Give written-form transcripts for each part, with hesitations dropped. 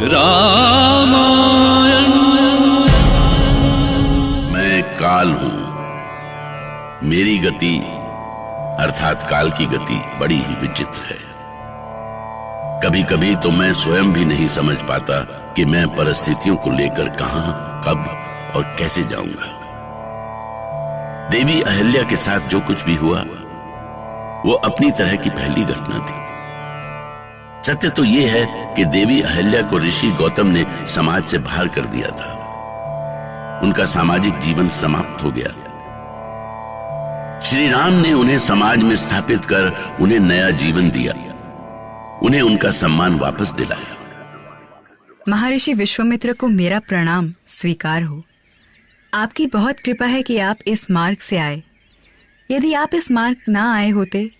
रामायण। मैं काल हूं, मेरी गति अर्थात काल की गति बड़ी ही विचित्र है। कभी कभी तो मैं स्वयं भी नहीं समझ पाता कि मैं परिस्थितियों को लेकर कहां, कब और कैसे जाऊंगा। देवी अहिल्या के साथ जो कुछ भी हुआ वो अपनी तरह की पहली घटना थी। सत्य तो यह है कि देवी अहिल्या को ऋषि गौतम ने समाज से बाहर कर दिया था। उनका सामाजिक जीवन समाप्त हो गया। श्री राम ने उन्हें समाज में स्थापित कर उन्हें नया जीवन दिया, उन्हें उनका सम्मान वापस दिलाया। महर्षि विश्वामित्र को मेरा प्रणाम स्वीकार हो। आपकी बहुत कृपा है कि आप इस मार्ग से आए। यदि आप इस मार्ग ना आए होते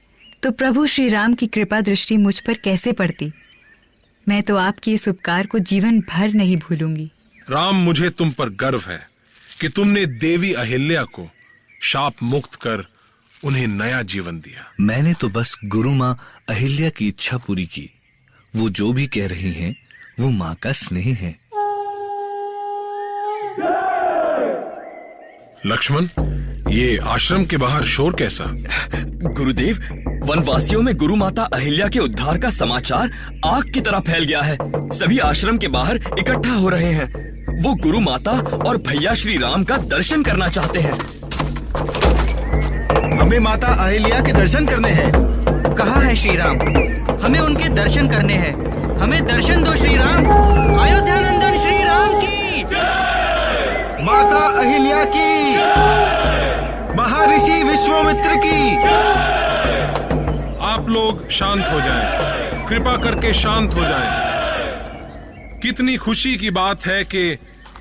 तो प्रभु श्री राम की कृपा दृष्टि मुझ पर कैसे पड़ती। मैं तो आपकी इस उपकार को जीवन भर नहीं भूलूंगी। राम, मुझे तुम पर गर्व है कि तुमने देवी अहिल्या को शाप मुक्त कर उन्हें नया जीवन दिया। मैंने तो बस गुरु माँ अहिल्या की इच्छा पूरी की। वो जो भी कह रही हैं, वो माँ का स्नेह है। लक्ष्मण, ये आश्रम के बाहर शोर कैसा? गुरुदेव, वनवासियों में गुरु माता अहिल्या के उद्धार का समाचार आग की तरह फैल गया है। सभी आश्रम के बाहर इकट्ठा हो रहे हैं। वो गुरु माता और भैया श्री राम का दर्शन करना चाहते हैं। हमें माता अहिल्या के दर्शन करने हैं। कहाँ है श्री राम? हमें उनके दर्शन करने हैं। हमें दर्शन दो श्री राम। अयोध्या नंदन श्री राम की, माता अहिल्या की, महर्षि विश्वामित्र की। आप लोग शांत हो जाएं, कृपा करके शांत हो जाएं। कितनी खुशी की बात है कि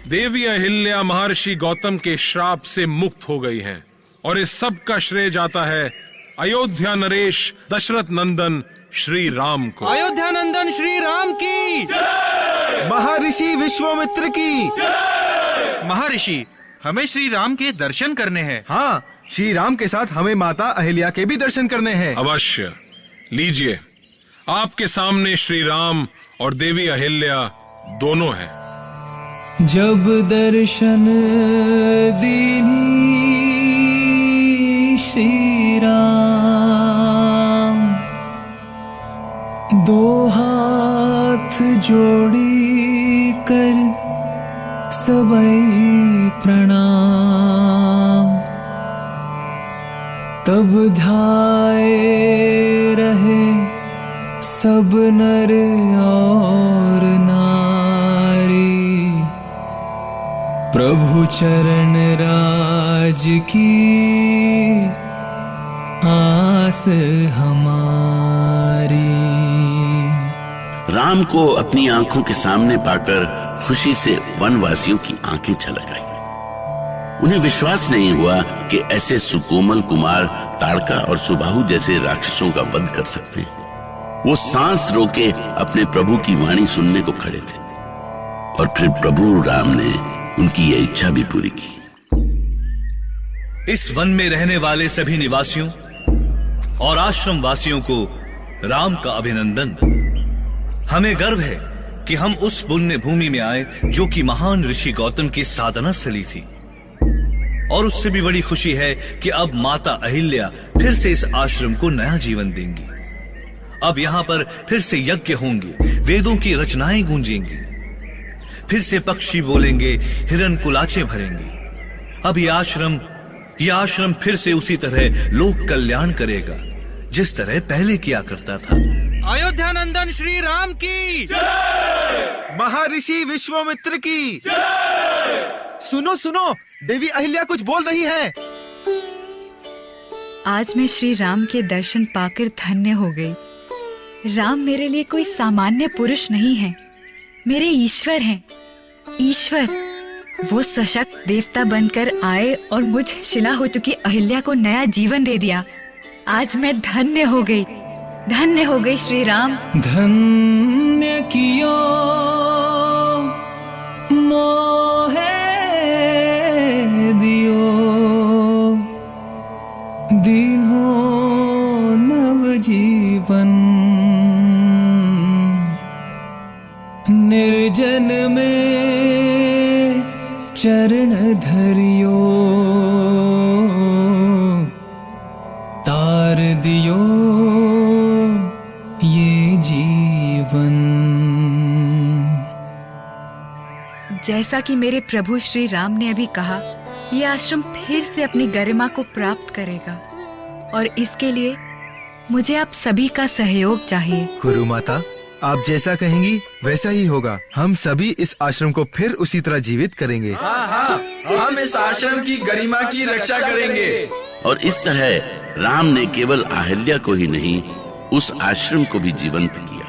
देवी अहिल्या महर्षि गौतम के श्राप से मुक्त हो गई हैं, और इस सब का श्रेय जाता है अयोध्या नरेश दशरथ नंदन श्री राम को। अयोध्या नंदन श्री राम की, महर्षि विश्वामित्र की। महर्षि, हमें श्री राम के दर्शन करने हैं। हाँ, श्री राम के साथ हमें माता अहिल्या के भी दर्शन करने हैं। अवश्य। लीजिए, आपके सामने श्री राम और देवी अहिल्या दोनों हैं। जब दर्शन दीनी श्री राम, दो हाथ जोड़ी कर सबई प्रणाम। तब ध्याए रहे सब नर और नारी, प्रभु चरण राज की आस हमारी। राम को अपनी आंखों के सामने पाकर खुशी से वनवासियों की आंखें छलक आई। उन्हें विश्वास नहीं हुआ कि ऐसे सुकोमल कुमार ताड़का और सुबाहु जैसे राक्षसों का वध कर सकते हैं। वो सांस रोके अपने प्रभु की वाणी सुनने को खड़े थे, और फिर प्रभु राम ने उनकी यह इच्छा भी पूरी की। इस वन में रहने वाले सभी निवासियों और आश्रम वासियों को राम का अभिनंदन। हमें गर्व है कि हम उस पुण्य भूमि में आए जो कि महान ऋषि गौतम की साधना स्थली थी, और उससे भी बड़ी खुशी है कि अब माता अहिल्या फिर से इस आश्रम को नया जीवन देंगी। अब यहाँ पर फिर से यज्ञ होंगे, वेदों की रचनाएं गूंजेंगी, फिर से पक्षी बोलेंगे, हिरन कुलाचे भरेंगे। अब यह आश्रम फिर से उसी तरह लोक कल्याण करेगा जिस तरह पहले किया करता था। अयोध्या नंदन श्री राम की, महर्षि विश्वामित्र की। सुनो सुनो, देवी अहिल्या कुछ बोल रही है। आज मैं श्री राम के दर्शन पाकर धन्य हो गई। राम मेरे लिए कोई सामान्य पुरुष नहीं है, मेरे ईश्वर हैं। ईश्वर, वो सशक्त देवता बनकर आए और मुझ शिला हो चुकी अहिल्या को नया जीवन दे दिया। आज मैं धन्य हो गई श्री राम। धन्य कियो मोहे दियो, दीन्हो नव जीवन। निर्जन में चरण धरियो, तार दियो ये जीवन। जैसा कि मेरे प्रभु श्री राम ने अभी कहा, यह आश्रम फिर से अपनी गरिमा को प्राप्त करेगा और इसके लिए मुझे आप सभी का सहयोग चाहिए। गुरु माता, आप जैसा कहेंगी वैसा ही होगा। हम सभी इस आश्रम को फिर उसी तरह जीवित करेंगे। हम इस आश्रम की गरिमा की रक्षा करेंगे। और इस तरह राम ने केवल अहिल्या को ही नहीं, उस आश्रम को भी जीवंत किया।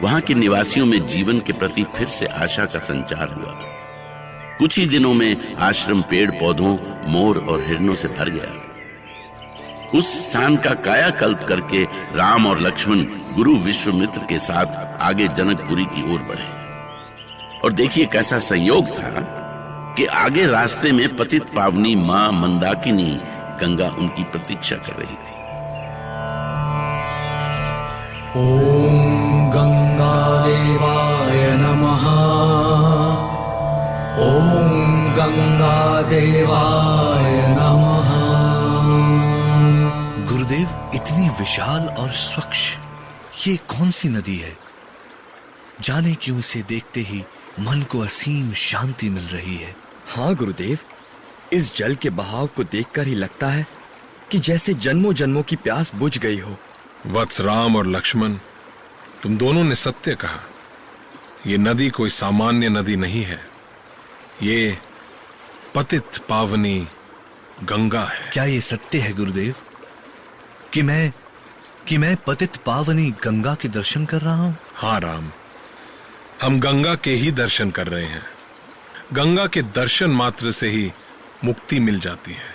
वहां के निवासियों में जीवन के प्रति फिर से आशा का संचार हुआ। कुछ ही दिनों में आश्रम पेड़ पौधों, मोर और हिरणों से भर गया। उस स्थान का कायाकल्प करके राम और लक्ष्मण गुरु विश्वामित्र के साथ आगे जनकपुरी की ओर बढ़े। और देखिए कैसा संयोग था कि आगे रास्ते में पतित पावनी मां मंदाकिनी गंगा उनकी प्रतीक्षा कर रही थी। ओम गंगा देवाय नमः। ओम गंगा देवाय नमः। गुरुदेव, इतनी विशाल और स्वच्छ ये कौन सी नदी है? जाने क्यों इसे देखते ही मन को असीम शांति मिल रही है। हाँ गुरुदेव, इस जल के बहाव को देखकर ही लगता है कि जैसे जन्मों जन्मों की प्यास बुझ गई हो। वत्स राम और लक्ष्मण, तुम दोनों ने सत्य कहा। ये नदी कोई सामान्य नदी नहीं है, ये पतित पावनी गंगा है। क्या ये सत्य है गुरुदेव कि मैं पतित पावनी गंगा के दर्शन कर रहा हूँ? हाँ राम, हम गंगा के ही दर्शन कर रहे हैं। गंगा के दर्शन मात्र से ही मुक्ति मिल जाती है।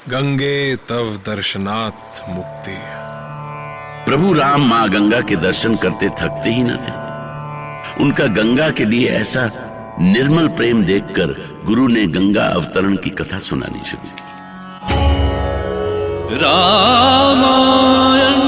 गंगे तव दर्शनात् मुक्ति। प्रभु राम मां गंगा के दर्शन करते थकते ही न थे। उनका गंगा के लिए ऐसा निर्मल प्रेम देखकर गुरु ने गंगा अवतरण की कथा सुनानी शुरू की। रामायण